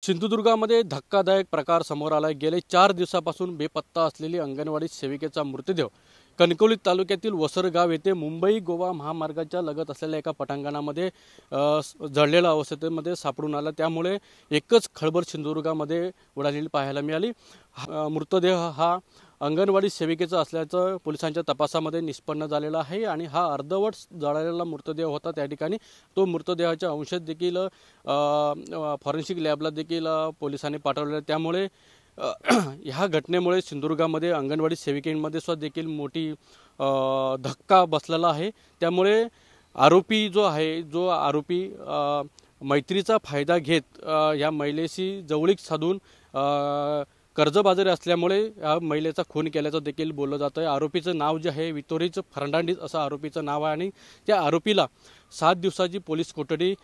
सिंधुदुर्गामध्ये धक्कादायक प्रकार समोर आला। गेले 4 दिवसापासून बेपत्ता असलेली अंगणवाडी सेविकेचा मृतदेह कणकवली तालुक्यातील वसरगाव येथे मुंबई गोवा महामार्गाच्या लगत असलेल्या एका पटांगणामध्ये जळलेल्या अवस्थेमध्ये सापडून आला। त्यामुळे एकच खळबळ सिंधुदुर्गामध्ये उडालेली पाहायला मिळाली। मृतदेह हा अंगणवाडी सेविकेचा असल्याचं पोलिसांच्या तपासामध्ये निष्पन्न झालेलं आहे आणि हा अर्धवट जळलेला मृतदेह होता। त्या ठिकाणी तो मृतदेहाचे अंश देखील फॉरेन्सिक लॅबला देखील पोलिसांनी पाठवले। त्यामुळे ह्या घटनेमुळे सिंधुदुर्गामध्ये अंगणवाडी सेविकांमध्ये सुद्धा देखील मोठी धक्का बसलेला आहे। त्यामुळे आरोपी जो आरोपी मैत्रीचा फायदा घेत या महिलेशी जवळीक साधून कर्जबाजारी असल्यामुळे या महिलेचा खून केल्याचं देखील बोललं जातं आहे। आरोपीचं नाव जे आहे वितोरीच फर्नांडिस असं आरोपीचं नाव आहे आणि त्या आरोपीला 7 दिवसाची पोलीस कोठडी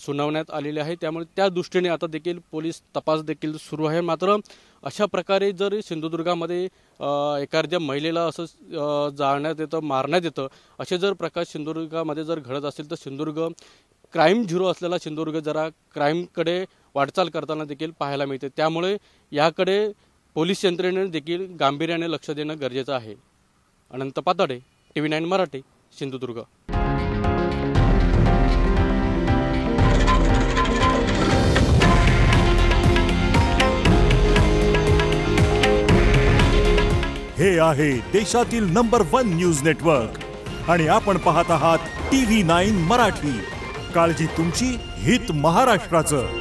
सुनावण्यात आलेली आहे। त्यामुळे त्या दृष्टीने आता देखील पोलीस तपास देखील सुरू आहे। मात्र अशा प्रकारे जर सिंधुदुर्गामध्ये एखाद्या महिलेला असं जाळण्यात येतं, मारण्यात येतं, असे जर प्रकार सिंधुदुर्गामध्ये जर घडत असेल तर सिंधुदुर्ग क्राईम झिरो असलेला सिंधुदुर्ग जरा क्राईमकडे वाटचाल करताना देखील पाहायला मिळते। त्यामुळे याकडे पोलीस यंत्रणेने देखील गांभीर्याने लक्ष देणं गरजेचं आहे। अनंत पाताडे, TV9 मराठी, सिंधुदुर्ग। हे आहे देशातील नंबर 1 न्यूज नेटवर्क आणि आपण पाहत आहात TV9 मराठी। काळजी तुमची, हित महाराष्ट्राचं।